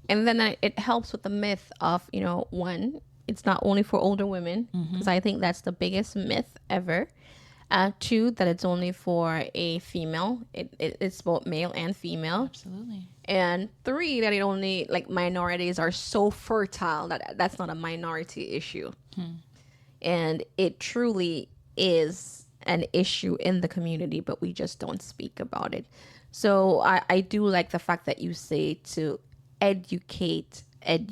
And then it helps with the myth of, one, it's not only for older women, because I think that's the biggest myth ever. Two, that it's only for a female. It's both male and female. Absolutely. And three, that it only, like, minorities are so fertile that's not a minority issue. And it truly is an issue in the community, but we just don't speak about it. So I do like the fact that you say to educate, and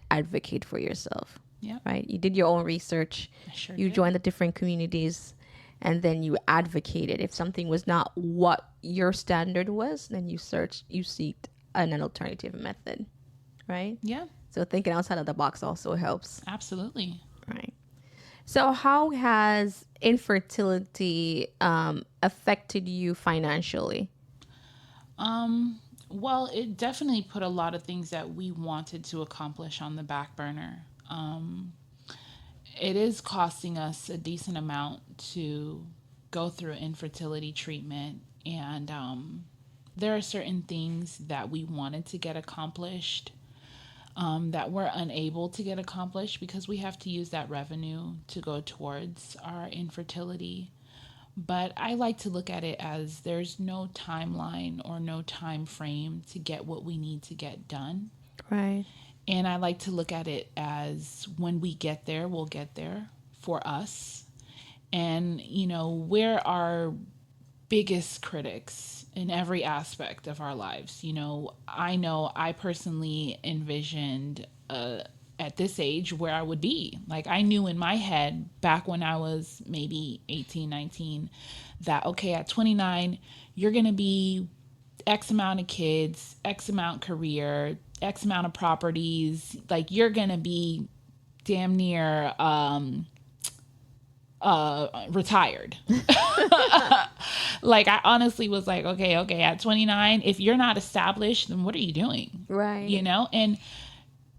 advocate for yourself. Yeah. Right? You did your own research. Sure You did. joined the different communities, and then you advocated. If something was not what your standard was, then you seeked an alternative method. Right? Yeah, So thinking outside of the box also helps. absolutely. Right. So how has infertility affected you financially? Well, it definitely put a lot of things that we wanted to accomplish on the back burner. It is costing us a decent amount to go through infertility treatment. And there are certain things that we wanted to get accomplished that we're unable to get accomplished because we have to use that revenue to go towards our infertility. But I like to look at it as there's no timeline or no time frame to get what we need to get done. Right. And I like to look at it as when we get there, we'll get there for us. And, we're our biggest critics in every aspect of our lives. I know I personally envisioned at this age where I would be. Like, I knew in my head back when I was maybe 18, 19, that, okay, at 29, you're going to be X amount of kids, X amount career, X amount of properties. Like, you're going to be damn near retired. Like, I honestly was like, okay, at 29, if you're not established, then what are you doing? Right. And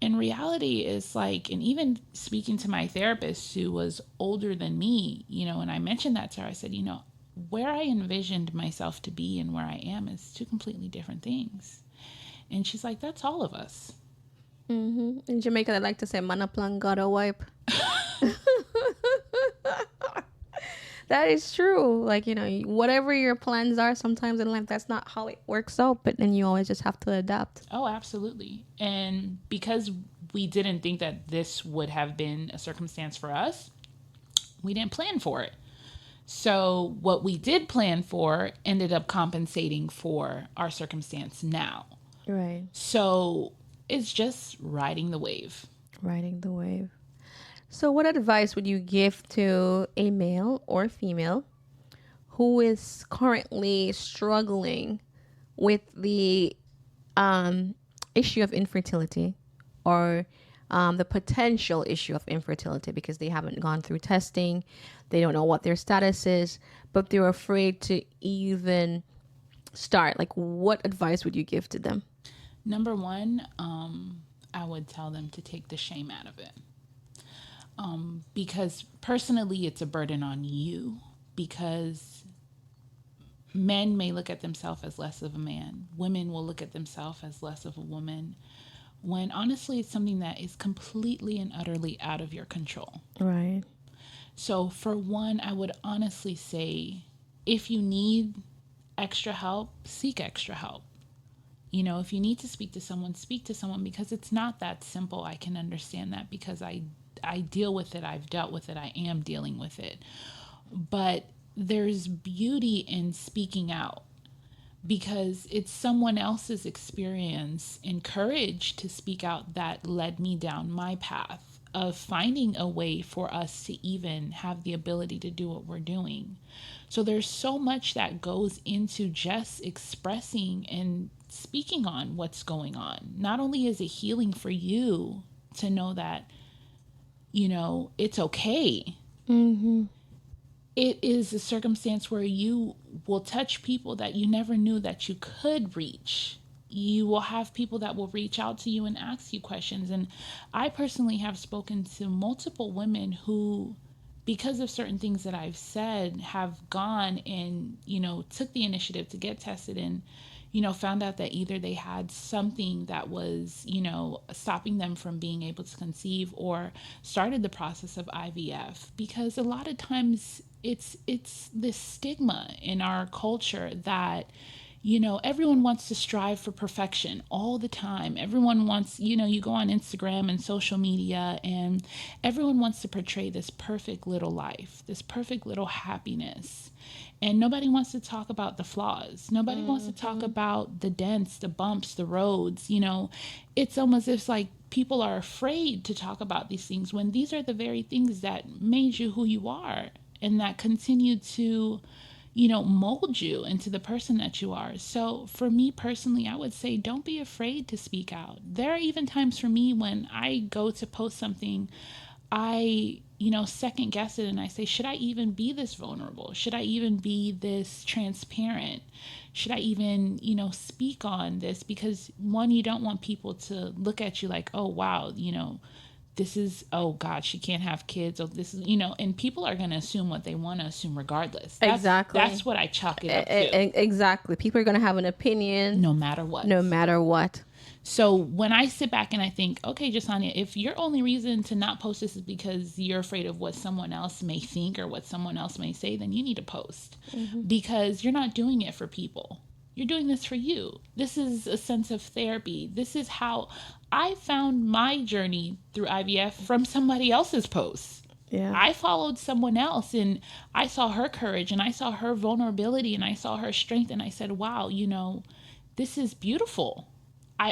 in reality, it's like, and even speaking to my therapist who was older than me, and I mentioned that to her, I said, where I envisioned myself to be and where I am is two completely different things. And she's like, that's all of us. In Jamaica, they like to say, "Man a plan, God a wipe." That is true. Like, whatever your plans are, sometimes in life, that's not how it works out. But then you always just have to adapt. Oh, absolutely. And because we didn't think that this would have been a circumstance for us, we didn't plan for it. So what we did plan for ended up compensating for our circumstance now. Right. So it's just riding the wave. Riding the wave. So what advice would you give to a male or female who is currently struggling with the issue of infertility, or the potential issue of infertility because they haven't gone through testing. They don't know what their status is, but they're afraid to even start. Like, what advice would you give to them? Number one, I would tell them to take the shame out of it. Because personally, it's a burden on you, because men may look at themselves as less of a man. Women will look at themselves as less of a woman, when honestly, it's something that is completely and utterly out of your control. Right. So for one, I would honestly say, if you need extra help, seek extra help. You know, if you need to speak to someone, because it's not that simple. I can understand that, because I deal with it. I've dealt with it. I am dealing with it. But there's beauty in speaking out, because it's someone else's experience and courage to speak out that led me down my path of finding a way for us to even have the ability to do what we're doing. So there's so much that goes into just expressing and speaking on what's going on. Not only is it healing for you to know that, you know, it's okay. Mm-hmm. It is a circumstance where you will touch people that you never knew that you could reach. You will have people that will reach out to you and ask you questions. And I personally have spoken to multiple women who, because of certain things that I've said, have gone and, you know, took the initiative to get tested and, you know, found out that either they had something that was, you know, stopping them from being able to conceive, or started the process of IVF. Because a lot of times it's this stigma in our culture that, you know, everyone wants to strive for perfection all the time. Everyone wants, you know, you go on Instagram and social media, and everyone wants to portray this perfect little life, this perfect little happiness. And nobody wants to talk about the flaws. Nobody wants to talk about the dents, the bumps, the roads. You know, it's almost as if like people are afraid to talk about these things, when these are the very things that made you who you are, and that continue to, you know, mold you into the person that you are. So for me personally, I would say, don't be afraid to speak out. There are even times for me when I go to post something, I, you know, second guess it, and I say, should I even be this vulnerable? Should I even be this transparent? Should I even, you know, speak on this? Because one, you don't want people to look at you like, oh, wow, you know, this is, oh God, she can't have kids. Oh, this is, you know, and people are going to assume what they want to assume regardless. Exactly. That's what I chalk it up to. Exactly. People are going to have an opinion. No matter what. No matter what. So when I sit back and I think, okay, Jessania, if your only reason to not post this is because you're afraid of what someone else may think or what someone else may say, then you need to post. Mm-hmm. Because you're not doing it for people. You're doing this for you. This is a sense of therapy. This is how I found my journey through IVF, from somebody else's posts. Yeah. I followed someone else, and I saw her courage, and I saw her vulnerability, and I saw her strength, and I said, wow, you know, this is beautiful. I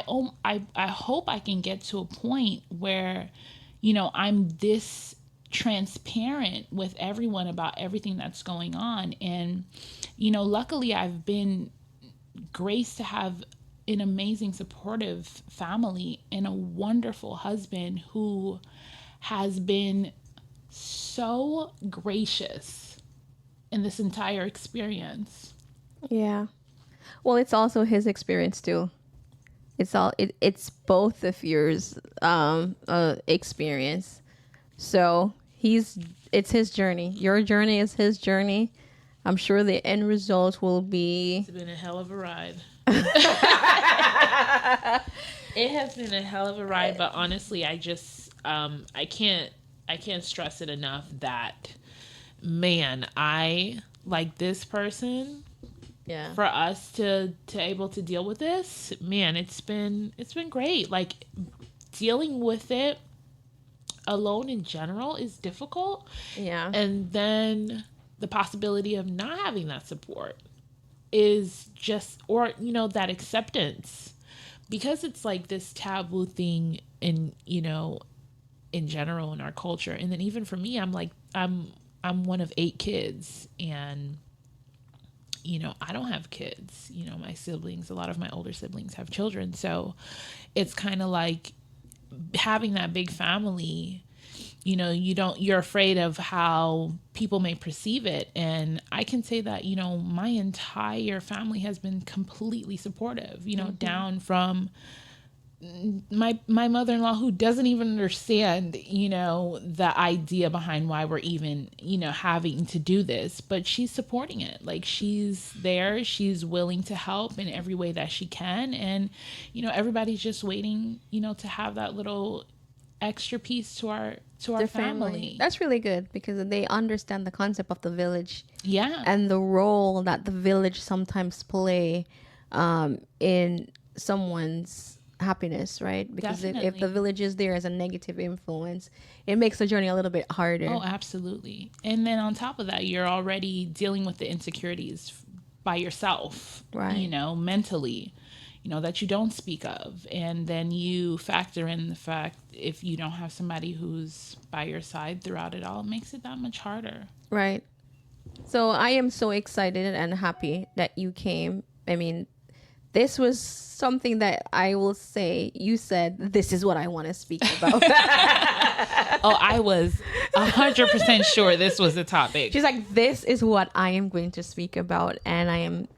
hope I can get to a point where, you know, I'm this transparent with everyone about everything that's going on. And, you know, luckily I've been graced to have an amazing supportive family and a wonderful husband who has been so gracious in this entire experience. Yeah. Well, it's also his experience too. It's both of yours experience. So it's his journey. Your journey is his journey. I'm sure the end result will be... It's been a hell of a ride. It has been a hell of a ride, but honestly, I just I can't stress it enough that, man, I like this person. Yeah. For us to able to deal with this, man, it's been great. Like, dealing with it alone in general is difficult. Yeah. And then the possibility of not having that support is just, or, you know, that acceptance, because it's like this taboo thing in, you know, in general in our culture. And then even for me, I'm like, I'm one of 8 kids, and, you know, I don't have kids. You know, my siblings, a lot of my older siblings have children. So it's kind of like having that big family, you're afraid of how people may perceive it. And I can say that, my entire family has been completely supportive, down from my mother-in-law, who doesn't even understand, the idea behind why we're even, having to do this, but she's supporting it. Like, she's there, she's willing to help in every way that she can. And, everybody's just waiting, to have that little extra piece to our family. That's really good, because they understand the concept of the village. Yeah. And the role that the village sometimes play in someone's happiness, right? Because if the village is there as a negative influence, it makes the journey a little bit harder. Oh, absolutely. And then on top of that, you're already dealing with the insecurities by yourself, right? Mentally, that you don't speak of. And then you factor in the fact, if you don't have somebody who's by your side throughout it all, it makes it that much harder. Right. So I am so excited and happy that you came. I mean, this was something that I will say, you said, this is what I want to speak about. Oh, I was 100% sure this was the topic. She's like, this is what I am going to speak about. And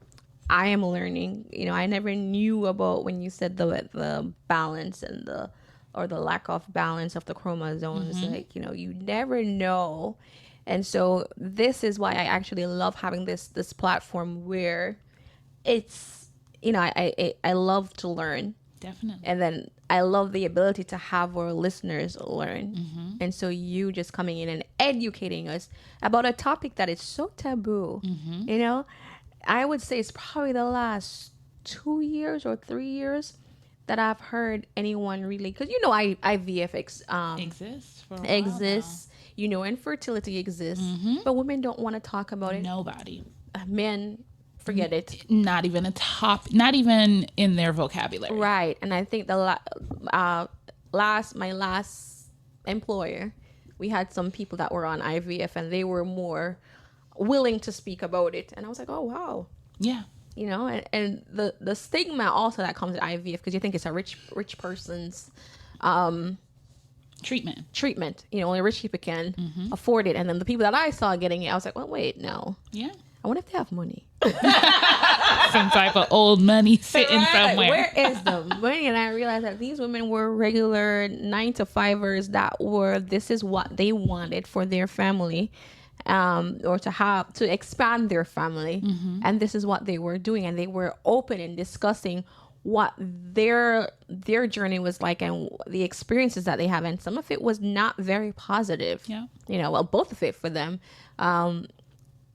I am learning. I never knew about, when you said the balance and the lack of balance of the chromosomes. Like, you never know. And so this is why I actually love having this platform where it's, I love to learn. Definitely. And then I love the ability to have our listeners learn. And so you just coming in and educating us about a topic that is so taboo. I would say it's probably the last 2 years or 3 years that I've heard anyone really, because IVF exists. Exists. Infertility exists, but women don't want to talk about it. Nobody. Men, forget it. Not even in their vocabulary. Right. And I think my last employer, we had some people that were on IVF and they were more willing to speak about it. And I was like, oh, wow. Yeah. And the stigma also that comes with IVF, because you think it's a rich person's treatment. Only rich people can afford it. And then the people that I saw getting it, I was like, well, wait, no. Yeah. I wonder if they have money. Some type of old money sitting somewhere. Where is the money? And I realized that these women were regular 9-to-5ers this is what they wanted for their family, or to expand their family. And this is what they were doing. And they were open and discussing what their journey was like and the experiences that they have. And some of it was not very positive. Yeah. Both of it for them.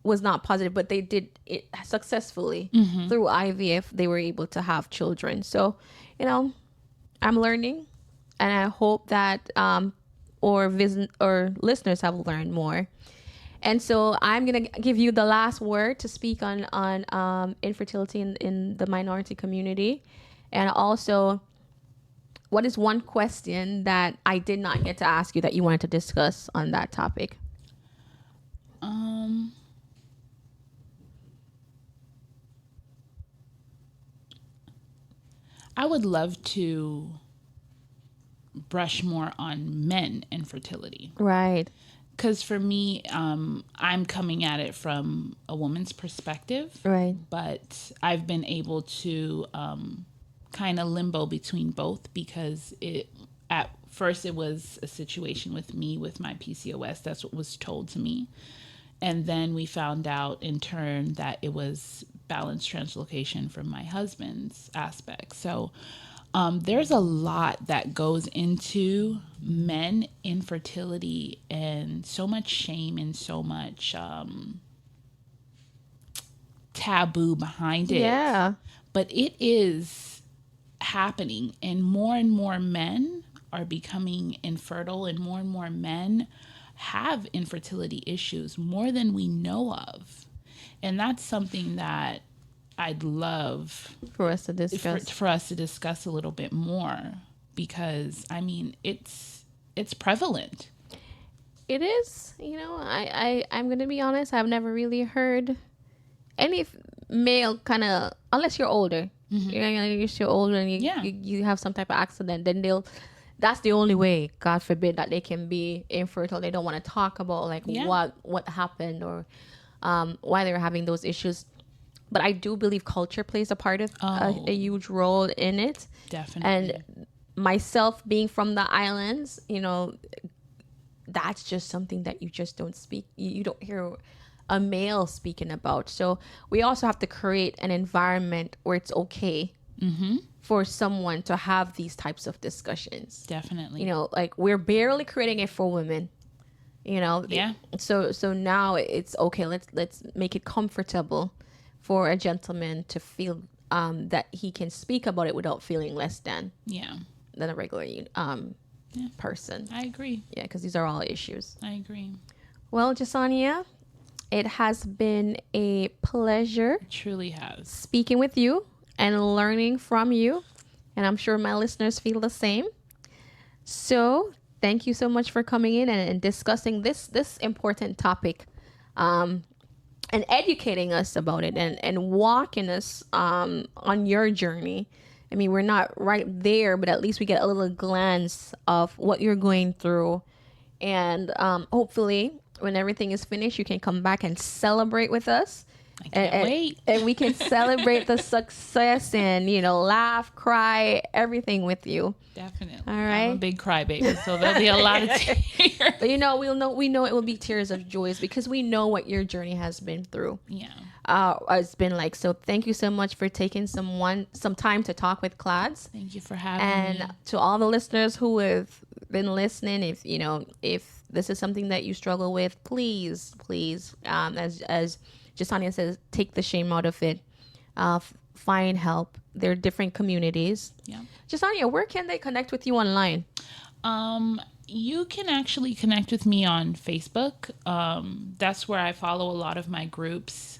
Was not positive, but they did it successfully through IVF. They were able to have children. So, I'm learning, and I hope that or listeners have learned more. And so I'm gonna give you the last word to speak on infertility in the minority community, and also, what is one question that I did not get to ask you that you wanted to discuss on that topic? I would love to brush more on men infertility. Right. Because for me, I'm coming at it from a woman's perspective. Right. But I've been able to kind of limbo between both, because at first it was a situation with me with my PCOS. That's what was told to me. And then we found out in turn that it was balanced translocation from my husband's aspect. So there's a lot that goes into men infertility, and so much shame and so much taboo behind it. Yeah. But it is happening, and more men are becoming infertile, and more men have infertility issues, more than we know of. And that's something that I'd love for us to discuss. For us to discuss a little bit more, because it's prevalent. It is. I'm gonna be honest. I've never really heard any male kind of, unless you're older. You're older and you have some type of accident, then that's the only way, God forbid, that they can be infertile. They don't want to talk about like what happened or why they're having those issues. But I do believe culture plays a part of a huge role in it. Definitely. And myself being from the islands, that's just something that you just don't speak. You don't hear a male speaking about. So we also have to create an environment where it's okay for someone to have these types of discussions. Definitely. Like we're barely creating it for women. Yeah. So now it's okay. Let's make it comfortable for a gentleman to feel that he can speak about it without feeling less than a regular person. I agree. Yeah, because these are all issues. I agree. Well, Jessania, it has been a pleasure. It truly has. Speaking with you and learning from you. And I'm sure my listeners feel the same. So thank you so much for coming in and discussing this important topic and educating us about it and walking us on your journey. I mean, we're not right there, but at least we get a little glance of what you're going through. And hopefully, when everything is finished, you can come back and celebrate with us. I can't wait. And we can celebrate the success and, laugh, cry, everything with you. Definitely. All right. I'm a big crybaby, so there'll be a lot of tears. But we know it will be tears of joys because we know what your journey has been through. Yeah. It's been like. So thank you so much for taking some time to talk with Clads. Thank you for having me. And to all the listeners who have been listening, if this is something that you struggle with, please, as Jessania says, take the shame out of it. Find help. There are different communities. Yeah. Jessania, where can they connect with you online? You can actually connect with me on Facebook. That's where I follow a lot of my groups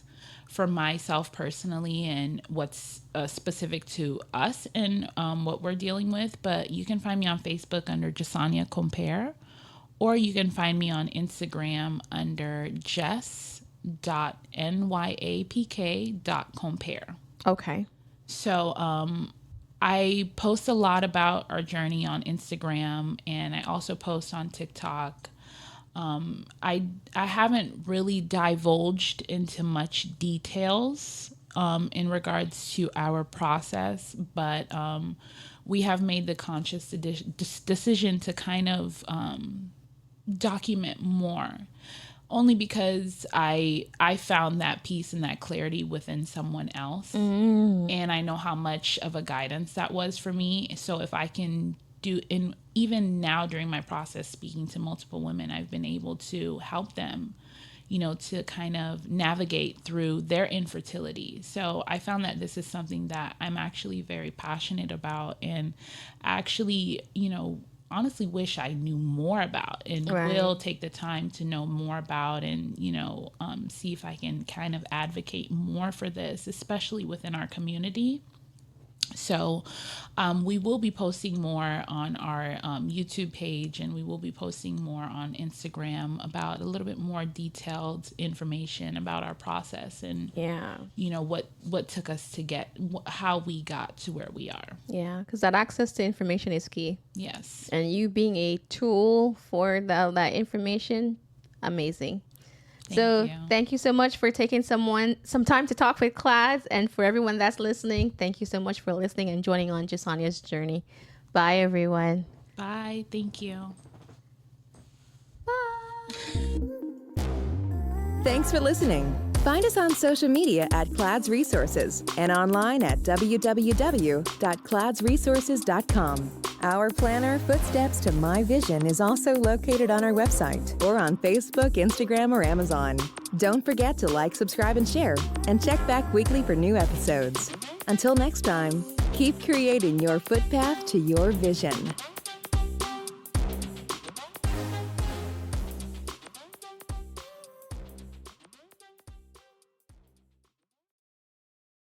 for myself personally and what's specific to us and what we're dealing with. But you can find me on Facebook under Jessania Compare, or you can find me on Instagram under jess.nyapk.compare. Okay. So I post a lot about our journey on Instagram, and I also post on TikTok. I haven't really divulged into much details in regards to our process, but we have made the conscious decision to kind of document more. Only because I found that peace and that clarity within someone else. And I know how much of a guidance that was for me. So if I can even now during my process, speaking to multiple women, I've been able to help them, to kind of navigate through their infertility. So I found that this is something that I'm actually very passionate about, and actually, honestly wish I knew more about, and will take the time to know more about, and see if I can kind of advocate more for this, especially within our community. So we will be posting more on our YouTube page, and we will be posting more on Instagram about a little bit more detailed information about our process and what took us to get how we got to where we are. Yeah, because that access to information is key. Yes. And you being a tool for that information, amazing. Thank you so much for taking some time to talk with Clads, and for everyone that's listening, thank you so much for listening and joining on Jessania's journey. Bye, everyone. Bye. Thank you. Bye. Thanks for listening. Find us on social media at Clads Resources and online at www.cladsresources.com. Our planner, Footsteps to My Vision, is also located on our website or on Facebook, Instagram, or Amazon. Don't forget to like, subscribe, and share, and check back weekly for new episodes. Until next time, keep creating your footpath to your vision.